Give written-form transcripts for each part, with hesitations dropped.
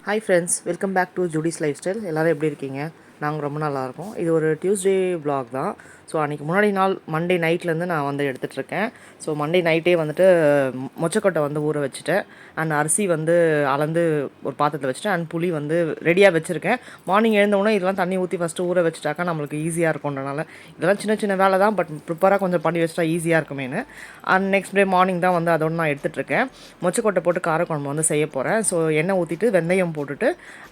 Hi friends, welcome back to Judy's lifestyle. எல்லோரும் எப்படி இருக்கீங்க? நாங்கள் ரொம்ப நல்லாயிருக்கோம். இது ஒரு டியூஸ்டே vlog தான். ஸோ அன்றைக்கி முன்னாடி நாள் மண்டே நைட்லேருந்து நான் வந்து எடுத்துகிட்ருக்கேன். ஸோ மண்டே நைட்டே வந்துட்டு மொச்சக்கொட்டை வந்து ஊற வச்சுட்டேன். அண்ட் அரிசி வந்து அளந்து ஒரு பாத்திரத்தில் வச்சுட்டேன். அண்ட் புளி வந்து ரெடியாக வச்சுருக்கேன். மார்னிங் எழுந்தவுடனே இதெல்லாம் தண்ணி ஊற்றி ஃபஸ்ட்டு ஊற வச்சுட்டாக்கா நம்மளுக்கு ஈஸியாக இருக்கும்ன்றனால இதெல்லாம் சின்ன சின்ன வேலை தான், பட் ப்ரிப்பராக கொஞ்சம் பண்ணி வச்சுட்டா ஈஸியாக இருக்குமேனு. அண்ட் நெக்ஸ்ட் டே மார்னிங் தான் வந்து அதோடு நான் எடுத்துகிட்ருக்கேன். மொச்சக்கொட்டை போட்டு காரக்குழம்பு வந்து செய்ய போகிறேன். ஸோ எண்ணெய் ஊற்றிட்டு வெந்தயம் போட்டுட்டு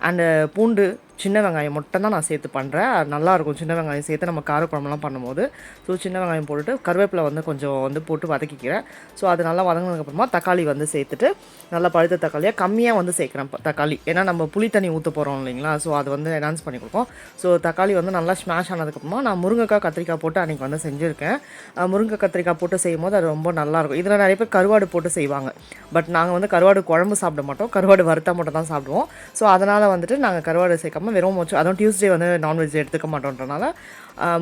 அண்டு பூண்டு சின்ன வெங்காயம் மட்டும் தான் நான் சேர்த்து பண்ணுறேன். அது நல்லாயிருக்கும் சின்ன வெங்காயம் சேர்த்து நம்ம காரக்குழம்புலாம் பண்ணும்போது. ஸோ சின்ன வெங்காயம் போட்டுட்டு கருவேப்பிலை வந்து கொஞ்சம் வந்து போட்டு வதக்கிக்கிறேன். ஸோ அது நல்லா வதங்கினதுக்கப்புறமா தக்காளி வந்து சேர்த்துட்டு நல்லா பழுத்த தக்காளியாக கம்மியாக வந்து சேர்க்குறேன் தக்காளி. ஏன்னா நம்ம புளி தண்ணி ஊற்ற போகிறோம் இல்லைங்களா, ஸோ அது வந்து என்ஹான்ஸ் பண்ணி கொடுக்கும். ஸோ தக்காளி வந்து நல்லா ஸ்மாஷ் ஆனதுக்கப்புறமா நான் முருங்கைக்காய் கத்திரிக்காய் போட்டு அன்றைக்கி வந்து செஞ்சுருக்கேன். முருங்கை கத்திரிக்காய் போட்டு செய்யும் போது அது ரொம்ப நல்லாயிருக்கும். இதில் நிறைய பேர் கருவாடு போட்டு செய்வாங்க. பட் நாங்கள் வந்து கருவாடு குழம்பு சாப்பிட மாட்டோம், கருவாடு வறுத்தா மட்டும் தான் சாப்பிடுவோம். ஸோ அதனால் வந்துட்டு நாங்கள் கருவாடு சேர்க்காம வெறும் அதுவும் டியூஸ்டே வந்து நான்வெஜ் எடுத்துக்க மாட்டோன்றனால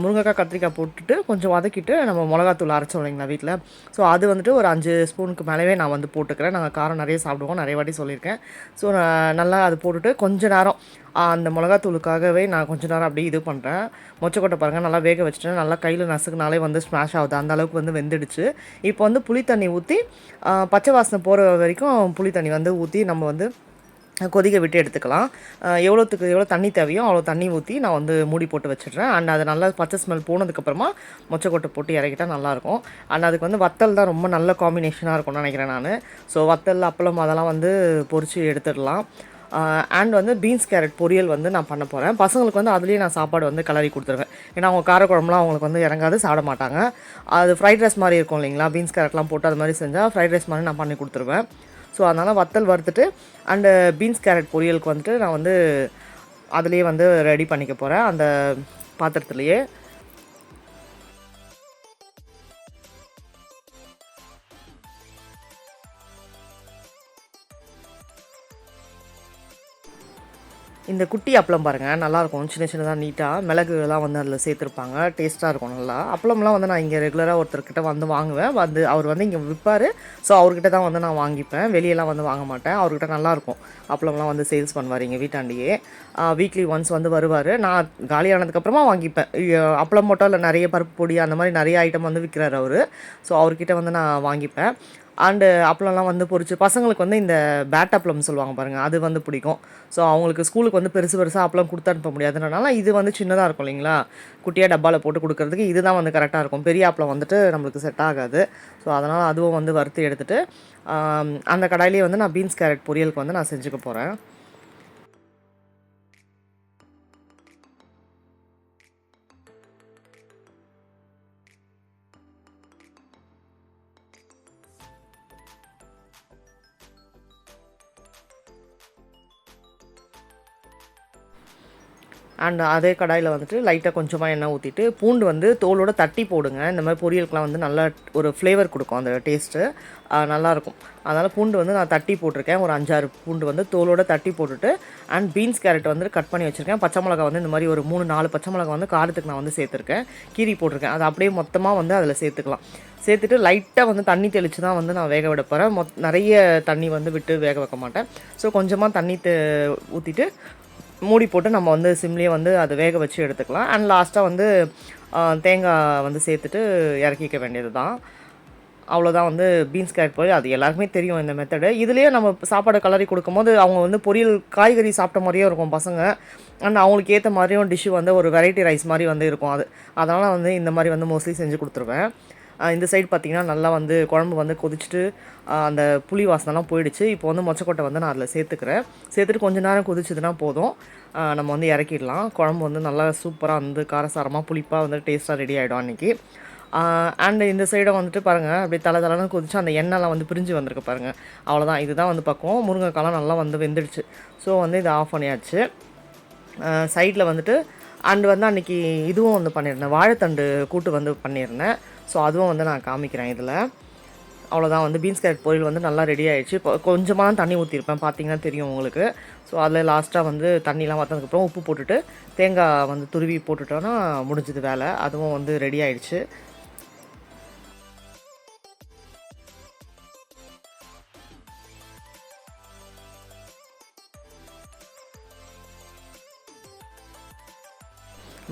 முருங்கைக்காய் கத்திரிக்காய் போட்டுட்டு கொஞ்சம் வதக்கிட்டு நம்ம மிளகாத்தூள் அரைச்சோம் இல்லைங்களா வீட்டில். ஸோ அது வந்துட்டு ஒரு 5 ஸ்பூனுக்கு மேலேயே நான் வந்து போட்டுக்கிறேன். நாங்கள் காரம் நிறைய சாப்பிடுவோம், நிறைய வாட்டி சொல்லியிருக்கேன். ஸோ நல்லா அது போட்டுட்டு கொஞ்ச நேரம் அந்த மிளகாத்தூளுக்காகவே நான் கொஞ்ச நேரம் அப்படியே இது பண்ணுறேன். மொச்சக்கொட்டை பாருங்கள் நல்லா வேக வச்சுட்டேன். நல்லா கையில் நசுக்குனாலே வந்து ஸ்மாஷ் ஆகுது, அந்த அளவுக்கு வந்து வெந்துடுச்சு. இப்போ வந்து புளி தண்ணி ஊற்றி பச்சை வாசனை போகிற வரைக்கும் புளி தண்ணி வந்து ஊற்றி நம்ம வந்து கொதிக்க விட்டு எடுத்துக்கலாம். எவ்வளோ தண்ணி தேவையோ அவ்வளோ தண்ணி ஊற்றி நான் வந்து மூடி போட்டு வச்சிடுறேன். அண்ட் அது நல்லா பச்சை ஸ்மெல் போனதுக்கப்புறமா மொச்சக்கொட்டை போட்டு இறக்கிட்டால் நல்லாயிருக்கும். அண்ட் அதுக்கு வந்து வத்தல் தான் ரொம்ப நல்ல காம்பினேஷனாக இருக்கும்னு நினைக்கிறேன் நான். ஸோ வத்தல் அப்பளம் அதெல்லாம் வந்து பொரித்து எடுத்துடலாம். அண்ட் வந்து பீன்ஸ் கேரட் பொரியல் வந்து நான் பண்ண போகிறேன். பசங்களுக்கு வந்து அதுலேயே நான் சாப்பாடு வந்து கிளறி கொடுத்துருவேன். ஏன்னா அவங்க காரக்குழம்புலாம் அவங்களுக்கு வந்து இறங்காது, சாப்பிட மாட்டாங்க. அது ஃப்ரைட் ரைஸ் மாதிரி இருக்கும் இல்லைங்களா, பீன்ஸ் கேரட்லாம் போட்டு அது மாதிரி செஞ்சால் ஃப்ரைட் ரைஸ் மாதிரி நான் பண்ணி கொடுத்துருவேன். ஸோ அதனால் வத்தல் வறுத்துட்டு அண்டு பீன்ஸ் கேரட் பொரியலுக்கு வந்துட்டு நான் வந்து அதுலேயே வந்து ரெடி பண்ணிக்க போகிறேன் அந்த பாத்திரத்துலேயே. இந்த குட்டி அப்பளம் பாருங்கள் நல்லாயிருக்கும், சின்ன சின்னதாக நீட்டாக மிளகுலாம் வந்து அதில் சேர்த்துருப்பாங்க, டேஸ்ட்டாக இருக்கும் நல்லா. அப்பளம்லாம் வந்து நான் இங்கே ரெகுலராக ஒருத்தர்கிட்ட வந்து வாங்குவேன். வந்து அவர் வந்து இங்கே விற்பார். ஸோ அவர்கிட்ட தான் வந்து நான் வாங்கிப்பேன், வெளியெல்லாம் வந்து வாங்க மாட்டேன். அவர்கிட்ட நல்லாயிருக்கும் அப்பளம்லாம் வந்து சேல்ஸ் பண்ணுவார் இங்கே வீட்டாண்டியே. வீக்லி ஒன்ஸ் வந்து வருவார். நான் காலியானதுக்கப்புறமா வாங்கிப்பேன். அப்பளம் மட்டும் இல்லை, நிறைய பருப்பு பொடி அந்த மாதிரி நிறைய ஐட்டம் வந்து விற்கிறார் அவர். ஸோ அவர்கிட்ட வந்து நான் வாங்கிப்பேன். அண்டு அப்பளம்லாம் வந்து பொரிச்சு பசங்களுக்கு வந்து இந்த பேட் அப்பளம் சொல்லுவாங்க பாருங்கள், அது வந்து பிடிக்கும். ஸோ அவங்களுக்கு ஸ்கூலுக்கு வந்து பெருசு பெருசாக அப்பளம் கொடுத்து அனுப்ப முடியாதுன்றனால இது வந்து சின்னதாக இருக்கும் இல்லைங்களா, குட்டியாக டப்பாவில் போட்டு கொடுக்குறதுக்கு இதுதான் வந்து கரெக்டாக இருக்கும். பெரிய அப்பளம் வந்துட்டு நம்மளுக்கு செட் ஆகாது. ஸோ அதனால் அதுவும் வந்து வறுத்து எடுத்துகிட்டு அந்த கடாயிலே வந்து நான் பீன்ஸ் கேரட் பொரியலுக்கு வந்து நான் செஞ்சுக்க போகிறேன். அண்ட் அதே கடாயில் வந்துட்டு லைட்டாக கொஞ்சமாக எண்ணெய் ஊற்றிட்டு பூண்டு வந்து தோலோடு தட்டி போடுங்க. இந்த மாதிரி பொரியலுக்குலாம் வந்து நல்லா ஒரு ஃப்ளேவர் கொடுக்கும், அந்த டேஸ்ட்டு நல்லாயிருக்கும். அதனால் பூண்டு வந்து நான் தட்டி போட்டிருக்கேன். ஒரு 5-6 பூண்டு வந்து தோலோடு தட்டி போட்டுட்டு அண்ட் பீன்ஸ் கேரட் வந்து கட் பண்ணி வச்சுருக்கேன். பச்சை மிளகா வந்து இந்த மாதிரி ஒரு 3-4 பச்சை மிளகா வந்து காரத்துக்கு நான் வந்து சேர்த்துருக்கேன், கீரி போட்டிருக்கேன். அதை அப்படியே மொத்தமாக வந்து அதில் சேர்த்துக்கலாம். சேர்த்துட்டு லைட்டாக வந்து தண்ணி தெளித்து தான் வந்து நான் வேக விட போகிறேன். நிறைய தண்ணி வந்து விட்டு வேக வைக்க மாட்டேன். ஸோ கொஞ்சமாக தண்ணி ஊற்றிட்டு மூடி போட்டு நம்ம வந்து சிம்லேயே வந்து அதை வேக வச்சு எடுத்துக்கலாம். அண்ட் லாஸ்ட்டாக வந்து தேங்காய் வந்து சேர்த்துட்டு இறக்கிக்க வேண்டியது தான். அவ்வளோதான் வந்து பீன்ஸ் கேரட் பொரியல். அது எல்லாருக்குமே தெரியும் இந்த மெத்தடு. இதுலேயே நம்ம சாப்பாடு கலரி கொடுக்கும்போது அவங்க வந்து பொரியல் காய்கறி சாப்பிட்ட மாதிரியே இருக்கும் பசங்க. அண்ட் அவங்களுக்கு ஏற்ற மாதிரியும் டிஷ்ஷு வந்து ஒரு வெரைட்டி ரைஸ் மாதிரி வந்து இருக்கும். அதனால் வந்து இந்த மாதிரி வந்து மோஸ்ட்லி செஞ்சு கொடுத்துருவேன். இந்த சைடு பார்த்திங்கன்னா நல்லா வந்து குழம்பு வந்து கொதிச்சுட்டு அந்த புளி வாசனைலாம் போயிடுச்சு. இப்போ வந்து மொச்சக்கொட்டை வந்து நான் அதில் சேர்த்துட்டு கொஞ்சம் நேரம் கொதிச்சதுன்னா போதும், நம்ம வந்து இறக்கிடலாம். குழம்பு வந்து நல்லா சூப்பராக வந்து காரசாரமாக புளிப்பாக வந்து டேஸ்ட்டாக ரெடி ஆகிடும் அன்றைக்கி. அண்டு இந்த சைடை வந்துட்டு பாருங்கள் அப்படியே தலைன்னு கொதிச்சு அந்த எண்ணெய்லாம் வந்து பிரிஞ்சு வந்திருக்கு பாருங்கள். அவ்வளோதான், இதுதான் வந்து பக்கம். முருங்கைக்காலாம் நல்லா வந்து வெந்துடுச்சு. ஸோ வந்து இதை ஆஃப் பண்ணியாச்சு. சைடில் வந்துட்டு அண்டு வந்து அன்றைக்கி இதுவும் வந்து பண்ணியிருந்தேன், வாழைத்தண்டு கூட்டு வந்து பண்ணியிருந்தேன். ஸோ அதுவும் வந்து நான் காமிக்கிறேன் இதில். அவ்வளோதான் வந்து பீன்ஸ் கேரட் பொரியல் வந்து நல்லா ரெடி ஆகிடுச்சு. இப்போ கொஞ்சமாக தான் தண்ணி ஊற்றிருப்பேன், பார்த்தீங்கன்னா தெரியும் உங்களுக்கு. ஸோ அதில் லாஸ்ட்டாக வந்து தண்ணிலாம் வற்றதுக்கப்புறம் உப்பு போட்டுட்டு தேங்காய் வந்து துருவி போட்டுட்டோன்னா முடிஞ்சது வேலை. அதுவும் வந்து ரெடி ஆகிடுச்சு.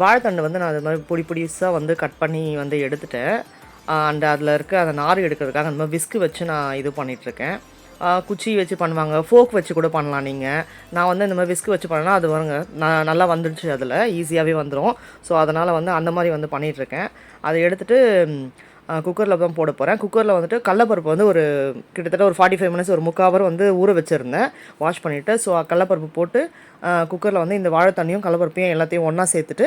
வாழைத்தண்டு வந்து நான் அது மாதிரி பொடி பொடிசாக வந்து கட் பண்ணி வந்து எடுத்துட்டேன். அண்ட் அதில் இருக்க அந்த நார் எடுக்கிறதுக்காக அந்த மாதிரி விஸ்கு வச்சு நான் இது பண்ணிகிட்ருக்கேன். குச்சி வச்சு பண்ணுவாங்க, ஃபோக் வச்சு கூட பண்ணலாம் நீங்கள். நான் வந்து இந்த மாதிரி விஸ்கு வச்சு பண்ணேன்னா அது வருங்க நல்லா வந்துடுச்சு, அதில் ஈஸியாகவே வந்துடும். ஸோ அதனால் வந்து அந்த மாதிரி வந்து பண்ணிகிட்ருக்கேன். அதை எடுத்துகிட்டு குக்கரில் தான் போட போகிறேன். குக்கரில் வந்துட்டு கடலப்பருப்பு வந்து ஒரு கிட்டத்தட்ட ஒரு 45 மினிட்ஸ் ஒரு 3/4 ஹவர் வந்து ஊற வச்சுருந்தேன், வாஷ் பண்ணிவிட்டு. ஸோ கடலப்பருப்பு போட்டு குக்கரில் வந்து இந்த வாழைத்தண்ணியும் கடலப்பருப்பையும் எல்லாத்தையும் ஒன்றா சேர்த்துட்டு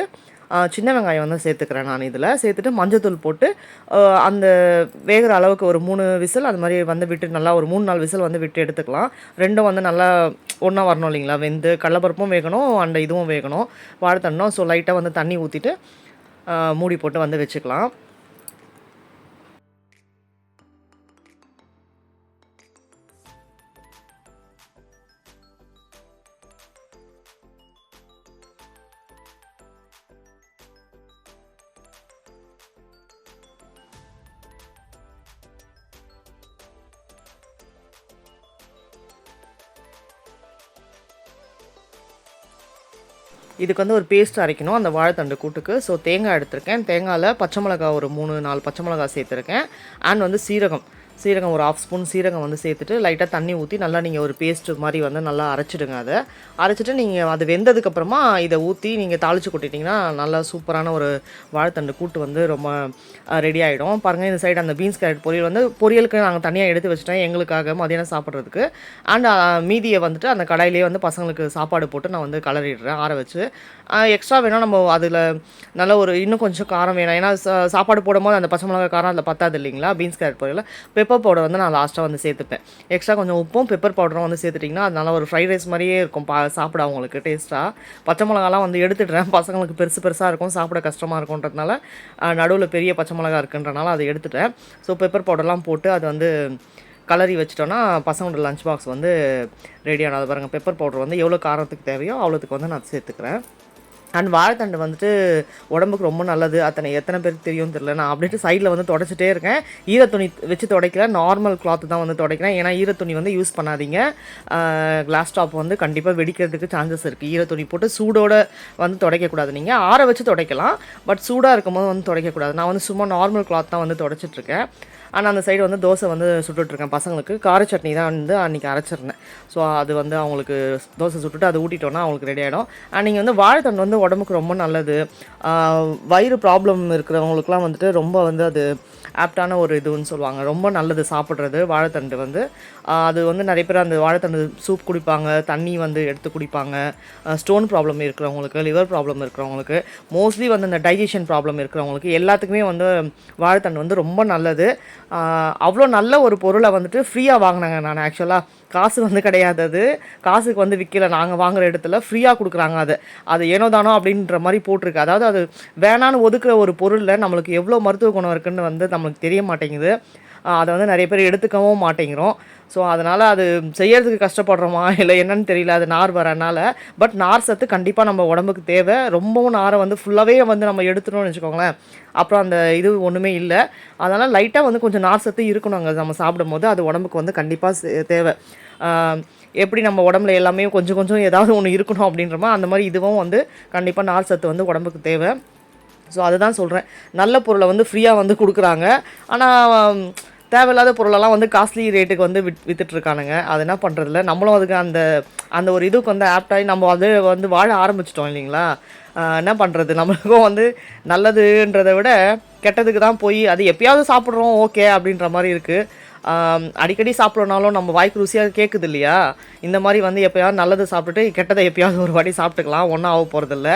சின்ன வெங்காயம் வந்து சேர்த்துக்கிறேன். நான் இதில் சேர்த்துட்டு மஞ்சத்தூள் போட்டு அந்த வேகிற அளவுக்கு ஒரு 3 விசில் அது மாதிரி வந்து விட்டு நல்லா ஒரு 3-4 விசில் வந்து விட்டு எடுத்துக்கலாம். ரெண்டும் வந்து நல்லா ஒன்றா வரணும் இல்லைங்களா, வெந்து கடலப்பருப்பும் வேகணும் அண்ட் இதுவும் வேகணும், வாழைத்தண்ணும். ஸோ லைட்டாக வந்து தண்ணி ஊற்றிட்டு மூடி போட்டு வந்து வச்சுக்கலாம். இதுக்கு வந்து ஒரு பேஸ்ட் அரைக்கணும் அந்த வாழைத்தண்டு கூட்டுக்கு. ஸோ தேங்காய் எடுத்திருக்கேன். தேங்காயில் பச்சை மிளகா ஒரு 3-4 பச்சை மிளகா சேர்த்துருக்கேன். அண்ட் வந்து சீரகம் ஒரு 1/2 ஸ்பூன் சீரகம் வந்து சேர்த்துட்டு லைட்டாக தண்ணி ஊற்றி நல்லா நீங்கள் ஒரு பேஸ்ட்டு மாதிரி வந்து நல்லா அரைச்சிடுங்க. அதை அரைச்சிட்டு நீங்கள் அது வெந்ததுக்கப்புறமா இதை ஊற்றி நீங்கள் தாளித்து கொட்டிட்டிங்கன்னா நல்லா சூப்பரான ஒரு வாழைத்தண்டு கூட்டு வந்து ரொம்ப ரெடி ஆகிடும். பாருங்கள், இந்த சைடு அந்த பீன்ஸ் கேரட் பொரியலுக்கு நாங்கள் தனியாக எடுத்து வச்சுட்டேன் எங்களுக்காக மதியானம் சாப்பிட்றதுக்கு. அண்ட் மீதியை வந்துட்டு அந்த கடாயிலே வந்து பசங்களுக்கு சாப்பாடு போட்டு நான் வந்து கலரிடுறேன் ஆற வச்சு. எக்ஸ்ட்ரா வேணால் நம்ம அதில் நல்ல ஒரு இன்னும் கொஞ்சம் காரம் வேணும். ஏன்னா சாப்பாடு போடும்போது அந்த பச்சை மிளகா காரம் அதில் பத்தாது இல்லைங்களா. பீன்ஸ் கேரட் பொரியல் பெப்பர் பவுடர் வந்து நான் லாஸ்ட்டாக வந்து சேர்த்துப்பேன். எக்ஸ்ட்ரா கொஞ்சம் உப்பும் பெப்பர் பவுடரும் வந்து சேர்த்துட்டிங்கன்னா அதனால ஒரு ஃப்ரைட் ரைஸ் மாதிரியே இருக்கும் சாப்பிட அவங்களுக்கு டேஸ்ட்டாக. பச்சை மிளகாலாம் வந்து எடுத்துடுறேன், பசங்களுக்கு பெருசாக இருக்கும், சாப்பிட கஷ்டமாக இருக்கும்ன்றதுனால நடுவில் பெரிய பச்சை மிளகா இருக்குன்றனால அதை எடுத்துட்டேன். ஸோ பெப்பர் பவுடர்லாம் போட்டு அது வந்து கலரி வச்சிட்டோன்னா பசங்களோட லஞ்ச் பாக்ஸ் வந்து ரெடியான. அது பாருங்கள், பெப்பர் பவுடர் வந்து எவ்வளோ காரத்துக்கு தேவையோ அவ்வளோத்துக்கு வந்து நான் சேர்த்துக்கிறேன். அண்ட் வாழைத்தண்டு வந்துட்டு உடம்புக்கு ரொம்ப நல்லது. எத்தனை பேருக்கு தெரியும் தெரியல. நான் அப்படின்ட்டு சைடில் வந்து துடைச்சிட்டே இருக்கேன். ஈரத்துணி வச்சு துடைக்கல, நார்மல் கிளாத்து தான் வந்து துடைக்கிறேன். ஏன்னா ஈரத்துணி வந்து யூஸ் பண்ணாதீங்க. கிளாஸ் டாப் வந்து கண்டிப்பாக வெடிக்கிறதுக்கு சான்சஸ் இருக்குது. ஈரத்துணி போட்டு சூடோடு வந்து துடைக்கக்கூடாது. நீங்கள் ஆற வச்சு துடைக்கலாம், பட் சூடாக இருக்கும்போது வந்து துடைக்கக்கூடாது. நான் வந்து சும்மா நார்மல் கிளாத் தான் வந்து துடைச்சிட்ருக்கேன். ஆனால் அந்த சைடு வந்து தோசை வந்து சுட்டுட்ருக்கேன் பசங்களுக்கு. கார சட்னி தான் வந்து அன்றைக்கி அரைச்சிருந்தேன். ஸோ அது வந்து அவங்களுக்கு தோசை சுட்டுட்டு அதை ஊட்டிட்டோன்னா அவங்களுக்கு ரெடி ஆகிடும். அண்ட் நீங்கள் வந்து வாழைத்தண்டு வந்து உடம்புக்கு ரொம்ப நல்லது. வயிறு ப்ராப்ளம் இருக்கிறவங்களுக்குலாம் வந்துட்டு ரொம்ப வந்து அது ஆப்டான ஒரு இதுன்னு சொல்லுவாங்க. ரொம்ப நல்லது சாப்பிட்றது வாழைத்தண்டு வந்து. அது வந்து நிறைய பேர் அந்த வாழைத்தண்டு சூப் குடிப்பாங்க, தண்ணி வந்து எடுத்து குடிப்பாங்க. ஸ்டோன் ப்ராப்ளம் இருக்கிறவங்களுக்கு, லிவர் ப்ராப்ளம் இருக்கிறவங்களுக்கு, மோஸ்ட்லி வந்து இந்த டைஜஷன் ப்ராப்ளம் இருக்கிறவங்களுக்கு எல்லாத்துக்குமே வந்து வாழைத்தண்டு வந்து ரொம்ப நல்லது. அவ்வளோ நல்ல ஒரு பொருளை வந்துட்டு ஃப்ரீயாக வாங்கினாங்க. நான் ஆக்சுவலாக காசு வந்து கிடையாது, அது காசுக்கு வந்து விற்கல. நாங்கள் வாங்குகிற இடத்துல ஃப்ரீயாக கொடுக்குறாங்க. அது ஏனோ தானோ அப்படின்ற மாதிரி போட்டிருக்கு. அதாவது அது வேணான்னு ஒதுக்குற ஒரு பொருளில் நம்மளுக்கு எவ்வளோ மருத்துவ குணம் இருக்குதுன்னு வந்து நம்மளுக்கு தெரிய மாட்டேங்குது. அதை வந்து நிறைய பேர் எடுத்துக்கவும் மாட்டேங்கிறோம். ஸோ அதனால் அது செய்யறதுக்கு கஷ்டப்படுறோமா இல்லை என்னன்னு தெரியல, அது நார் வரனால. பட் நார் சத்து கண்டிப்பாக நம்ம உடம்புக்கு தேவை. ரொம்பவும் நாரை வந்து ஃபுல்லாகவே வந்து நம்ம எடுத்துட்டோம்னு வச்சுக்கோங்களேன், அப்புறம் அந்த இது ஒன்றுமே இல்லை. அதனால் லைட்டாக வந்து கொஞ்சம் நார் சத்து இருக்கணும் அங்கே நம்ம சாப்பிடும் போது. அது உடம்புக்கு வந்து கண்டிப்பாக தேவை. எப்படி நம்ம உடம்புல எல்லாமே கொஞ்சம் கொஞ்சம் ஏதாவது ஒன்று இருக்கணும் அப்படின்றமா அந்த மாதிரி இதுவும் வந்து கண்டிப்பாக நார் சத்து வந்து உடம்புக்கு தேவை. ஸோ அதுதான் சொல்கிறேன், நல்ல பொருளை வந்து ஃப்ரீயாக வந்து கொடுக்குறாங்க. ஆனால் தேவையில்லாத பொருளெல்லாம் வந்து காஸ்ட்லி ரேட்டுக்கு வந்து விற்றுட்ருக்கானுங்க. அது என்ன பண்ணுறதில்ல, நம்மளும் அதுக்கு அந்த ஒரு இதுக்கு வந்து ஆப்டாகி நம்ம அது வந்து வாழ ஆரம்பிச்சிட்டோம் இல்லைங்களா. என்ன பண்ணுறது, நம்மளுக்கும் வந்து நல்லதுன்றதை விட கெட்டதுக்கு தான் போய் அது எப்பயாவது சாப்பிட்றோம் ஓகே அப்படின்ற மாதிரி இருக்குது. அடிக்கடி சாப்பிட்றனாலும் நம்ம வாய்க்கு ருசியாக கேட்குது இல்லையா. இந்த மாதிரி வந்து எப்போயாவது நல்லது சாப்பிட்டுட்டு கெட்டதை எப்பயாவது ஒரு வாட்டி சாப்பிட்டுக்கலாம், ஒன்றும் ஆக போகிறதில்ல.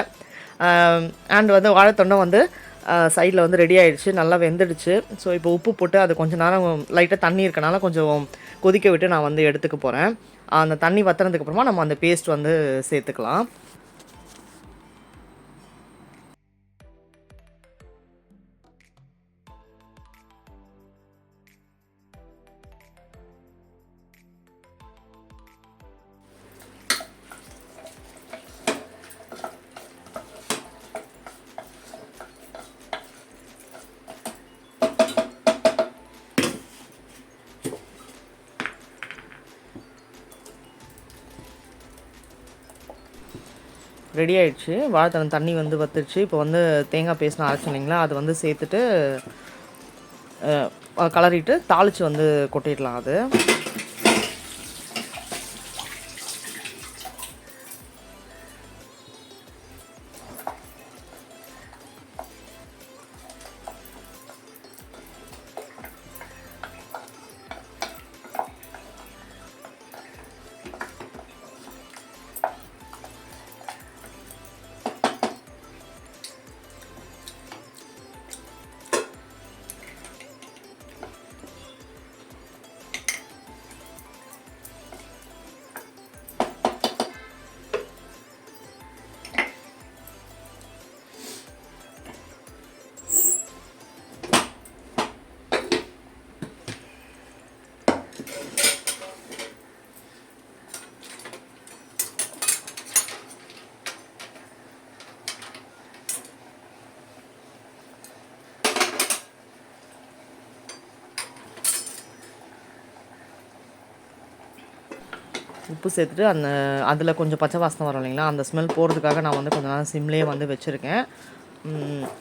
அண்ட் வந்து வாழைத்தண்டை வந்து சைடில் வந்து ரெடி ஆகிடுச்சு, நல்லா வெந்துடுச்சு. ஸோ இப்போ உப்பு போட்டு அது கொஞ்சம் நேரம் லைட்டாக தண்ணி இருக்கனால கொஞ்சம் கொதிக்க விட்டு நான் வந்து எடுத்துக்க போகிறேன். அந்த தண்ணி வற்றுனதுக்கப்புறமா நம்ம அந்த பேஸ்ட் வந்து சேர்த்துக்கலாம். ரெடி ஆயிடுச்சு. வாழைத்தண்டு தண்ணி வந்து வத்துருச்சு. இப்போ வந்து தேங்காய் பேஸ்ட் அரைச்சோம் இல்லைங்களா, அது வந்து சேர்த்துட்டு கலரிட்டு தாளித்து வந்து கொட்டிடலாம். அது உப்பு சேர்த்துட்டு அதில் கொஞ்சம் பச்சை வாசனை வரும் இல்லைங்களா, அந்த ஸ்மெல் போகிறதுக்காக நான் வந்து கொஞ்ச நேரம் சிம்லேயே வந்து வச்சுருக்கேன்.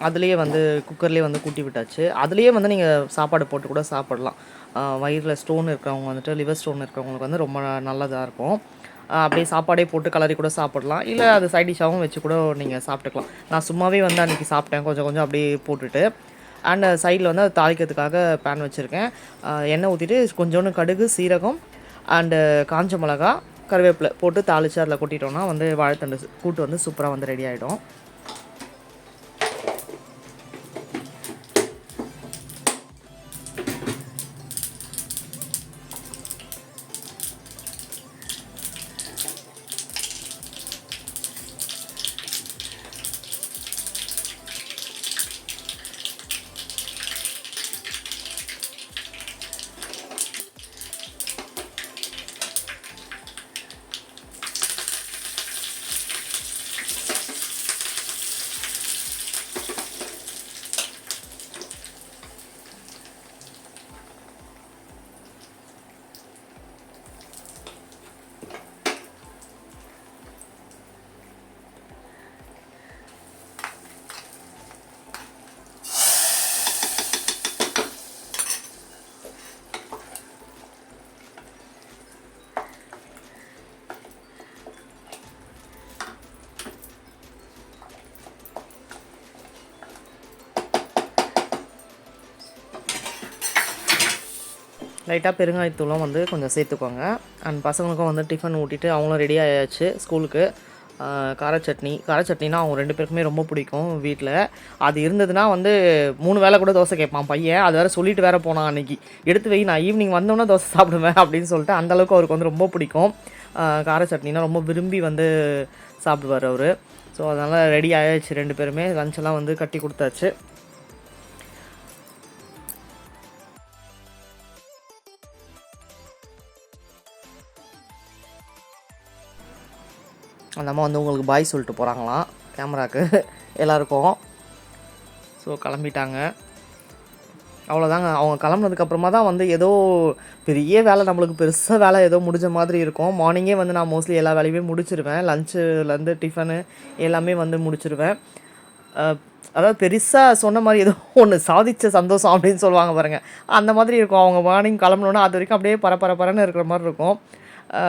அதுலேயே வந்து குக்கர்லேயே வந்து கூட்டி விட்டாச்சு. அதுலேயே வந்து நீங்கள் சாப்பாடு போட்டு கூட சாப்பிடலாம். வயிறில் ஸ்டோன் இருக்கிறவங்க வந்துட்டு, லிவர் ஸ்டோன் இருக்கிறவங்களுக்கு வந்து ரொம்ப நல்லதாக இருக்கும். அப்படியே சாப்பாடே போட்டு கலரி கூட சாப்பிடலாம். இல்லை அது சைட் டிஷ்ஷாகவும் வச்சு கூட நீங்கள் சாப்பிட்டுக்கலாம். நான் சும்மாவே வந்து அன்றைக்கி சாப்பிட்டேன், கொஞ்சம் கொஞ்சம் அப்படியே போட்டுட்டு. அண்ட் சைடில் வந்து அது தாளிக்கிறதுக்காக பேன் வச்சுருக்கேன். எண்ணெய் ஊற்றிட்டு கொஞ்சோண்டு கடுகு, சீரகம் அண்டு காஞ்ச மிளகா, கருவேப்பிலை போட்டு தாளித்து அதில் கொட்டிட்டோன்னா வந்து வாழைத்தண்டு கூட்டு வந்து சூப்பராக வந்து ரெடி ஆகிடும். லைட்டாக பெருங்காயத்தூளும் வந்து கொஞ்சம் சேர்த்துக்கோங்க. அண்ட் பசங்களுக்கும் வந்து டிஃபன் ஊட்டிட்டு அவங்களும் ரெடி ஆயாச்சு ஸ்கூலுக்கு. காரச்சட்னினா அவங்க 2 பேருக்குமே ரொம்ப பிடிக்கும் வீட்டில். அது இருந்ததுன்னா வந்து 3 வேளை கூட தோசை கேட்பான் பையன். அது வேறு சொல்லிட்டு வேறு போனான் அன்றைக்கி, எடுத்து வை நான் ஈவினிங் வந்தோன்னே தோசை சாப்பிடுவேன் அப்படின்னு சொல்லிட்டு. அந்தளவுக்கு அவருக்கு வந்து ரொம்ப பிடிக்கும். காரச்சட்னினா ரொம்ப விரும்பி வந்து சாப்பிடுவார் அவர். ஸோ அதனால் ரெடி ஆயாச்சு 2 பேருமே. லஞ்செல்லாம் வந்து கட்டி கொடுத்தாச்சு. அந்த அம்மா வந்து உங்களுக்கு பாய் சொல்லிட்டு போகிறாங்களாம் கேமராவுக்கு எல்லாருக்கும். ஸோ கிளம்பிட்டாங்க. அவ்வளோதாங்க. அவங்க கிளம்புனதுக்கப்புறமா தான் வந்து ஏதோ பெரிய வேலை, நம்மளுக்கு பெருசாக வேலை ஏதோ முடிஞ்ச மாதிரி இருக்கும். மார்னிங்கே வந்து நான் மோஸ்ட்லி எல்லா வேலையுமே முடிச்சிருவேன். லஞ்சுலேருந்து டிஃபனு எல்லாமே வந்து முடிச்சிருவேன். அதாவது பெருசாக சொன்ன மாதிரி ஏதோ ஒன்று சாதித்த சந்தோஷம் அப்படின்னு சொல்லுவாங்க பாருங்கள், அந்த மாதிரி இருக்கும். அவங்க மார்னிங் கிளம்புனோன்னா அது வரைக்கும் அப்படியே பரபரன்னு இருக்கிற மாதிரி இருக்கும்.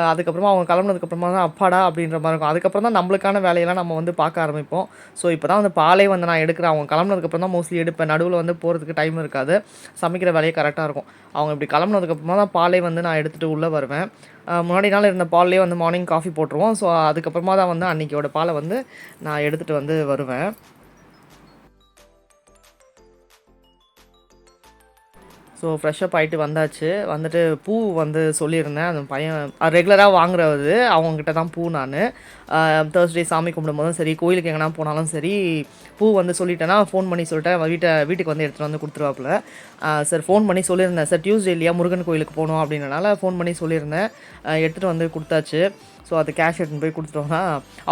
அதுக்கப்புறமா அவங்க கிளம்புனதுக்கப்புறமா தான் அப்பாடா அப்படின்ற மாதிரி இருக்கும். அதுக்கப்புறம் தான் நம்மளுக்கான வேலையெல்லாம் நம்ம வந்து பார்க்க ஆரம்பிப்போம். ஸோ இப்போ தான் வந்து பாலே வந்து நான் எடுக்கிறேன். அவங்க கிளம்புனதுக்கப்புறம் தான் மோஸ்ட்லி எடுப்பேன். நடுவில் வந்து போகிறதுக்கு டைம் இருக்காது. சமைக்கிற வேலையே கரெக்டாக இருக்கும். அவங்க இப்படி கிளம்புனதுக்கப்புறமா தான் பாலே வந்து நான் எடுத்துகிட்டு உள்ளே வருவேன். முன்னாடி நாள் இருந்த பால்லேயே வந்து மார்னிங் காஃபி போட்டுருவோம். ஸோ அதுக்கப்புறமா தான் வந்து அன்றைக்கியோட பாலை வந்து நான் எடுத்துகிட்டு வந்து வருவேன். ஸோ ஃப்ரெஷ்ஷப் ஆகிட்டு வந்தாச்சு. வந்துட்டு பூ வந்து சொல்லியிருந்தேன். அந்த பையன் ரெகுலராக வாங்குறது அவங்கக்கிட்ட தான் பூ. நான் தேர்ஸ்டே சாமி கும்பிடும்போதும் சரி, கோயிலுக்கு எங்கன்னா போனாலும் சரி, பூ வந்து சொல்லிட்டேன்னா ஃபோன் பண்ணி சொல்லிட்டேன், வீட்டுக்கு வந்து எடுத்துகிட்டு வந்து கொடுத்துருவாப்புல. சார் ஃபோன் பண்ணி சொல்லியிருந்தேன், சார் டியூஸ்டே இல்லையா முருகன் கோயிலுக்கு போகணும் அப்படின்றனால ஃபோன் பண்ணி சொல்லியிருந்தேன். எடுத்துகிட்டு வந்து கொடுத்தாச்சு. ஸோ அது கேஷ் எடுத்துன்னு போய் கொடுத்துட்டோம்னா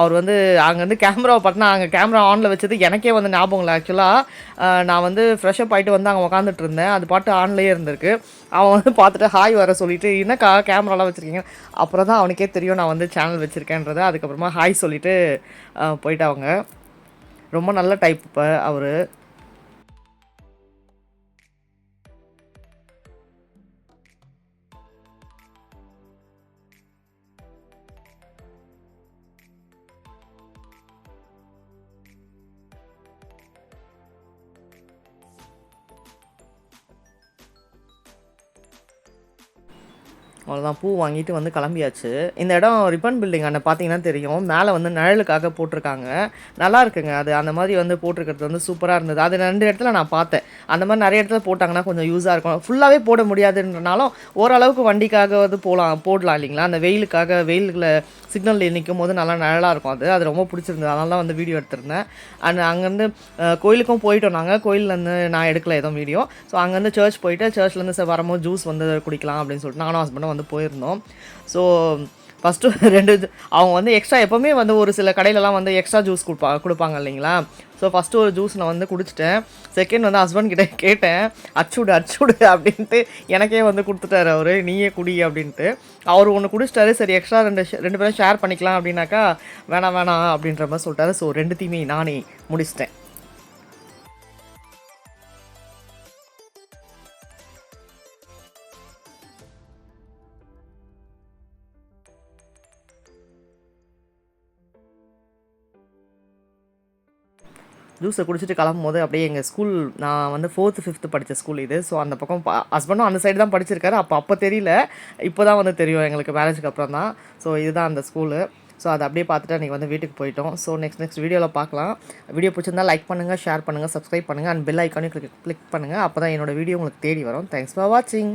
அவர் வந்து அங்கேருந்து கேமராவை பார்த்தா அங்கே கேமரா ஆனில் வச்சது எனக்கே வந்து ஞாபகம் இல்லை. ஆக்சுவலாக நான் வந்து ஃப்ரெஷ்அப் ஆகிட்டு வந்து அங்கே உட்காந்துட்டு இருந்தேன். அது பாட்டு ஆன்லேயே இருந்திருக்கு. அவன் வந்து பார்த்துட்டு ஹாய் வர சொல்லிவிட்டு என்னக்கா கேமராலாம் வச்சுருக்கீங்க. அப்புறம் தான் அவனுக்கே தெரியும் நான் வந்து சேனல் வச்சுருக்கேன்றதை. அதுக்கப்புறமா ஹாய் சொல்லிவிட்டு போயிட்டாங்க. ரொம்ப நல்ல டைப் இப்போ அவர். அவ்வளோதான், பூ வாங்கிட்டு வந்து கிளம்பியாச்சு. இந்த இடம் ரிப்பன் பில்டிங் அங்கே பார்த்தீங்கன்னா தெரியும். மேலே வந்து நிழலுக்காக போட்டிருக்காங்க. நல்லா இருக்குங்க அது. அந்த மாதிரி வந்து போட்டிருக்கிறது வந்து சூப்பராக இருந்தது. அது 2 இடத்துல நான் பார்த்தேன். அந்த மாதிரி நிறைய இடத்துல போட்டாங்கன்னா கொஞ்சம் யூஸாக இருக்கும். ஃபுல்லாகவே போட முடியாதுன்றனாலும் ஓரளவுக்கு வண்டிக்காக வந்து போடலாம் இல்லைங்களா. அந்த வெயிலில் சிக்னலில் நிற்கும் போது நல்லா நிழலாக இருக்கும். அது ரொம்ப பிடிச்சிருந்தது. அதனால தான் வந்து வீடியோ எடுத்திருந்தேன். அண்ட் அங்கேருந்து கோயிலுக்கும் போயிட்டோம். நாங்கள் கோயிலேருந்து நான் எடுக்கல எதுவும் வீடியோ. ஸோ அங்கேருந்து சர்ச் போயிட்டு சர்ச்லேருந்து வரும்போது ஜூஸ் வந்து குடிக்கலாம் அப்படின்னு சொல்லிட்டு நானும் ஹஸ்பண்டும் வந்து போயிருந்தோம். ஸோ ஃபஸ்ட்டு 2 அவங்க வந்து எக்ஸ்ட்ரா எப்போவுமே வந்து ஒரு சில கடையிலலாம் வந்து எக்ஸ்ட்ரா ஜூஸ் கொடுப்பாங்க இல்லைங்களா. ஸோ ஃபஸ்ட்டு ஒரு ஜூஸ் நான் வந்து குடிச்சிட்டேன். செகண்ட் வந்து ஹஸ்பண்ட் கிட்டே கேட்டேன், அச்சுடு அப்படின்ட்டு எனக்கே வந்து கொடுத்துட்டாரு அவர், நீயே குடி அப்படின்ட்டு. அவர் ஒன்று குடிச்சிட்டாரு. சரி எக்ஸ்ட்ரா 2 பேரும் ஷேர் பண்ணிக்கலாம் அப்படின்னாக்கா வேணாம் அப்படின்ற மாதிரி சொல்லிட்டாரு. ஸோ 2த்தையுமே நானே முடிச்சிட்டேன். ஜூஸை குடிச்சிட்டு கிளம்பும்போது அப்படியே எங்கள் ஸ்கூல், நான் வந்து 4th 5th படித்த ஸ்கூல் இது. ஸோ அந்த பக்கம் ஹஸ்பண்டும் அந்த சைடு தான் படிச்சிருக்காரு. அப்போ தெரியல, இப்போ தான் வந்து தெரியும் எங்களுக்கு மேரேஜுக்கு அப்புறம் தான். ஸோ இதுதான் அந்த ஸ்கூலு. ஸோ அதை அப்படியே பார்த்துட்டு அன்றைக்கி வந்து வீட்டுக்கு போயிட்டோம். ஸோ நெக்ஸ்ட் வீடியோவில் பார்க்கலாம். வீடியோ பிடிச்சிருந்தா லைக் பண்ணுங்கள், ஷேர் பண்ணுங்கள், சப்ஸ்கிரைப் பண்ணுங்கள் அண்ட் பெல் ஐக்கானையும் கிளிக் பண்ணுங்கள். அப்போ தான் என்னோடய வீடியோ உங்களுக்கு தேடி வரும். தேங்க்ஸ் ஃபார் வாட்சிங்.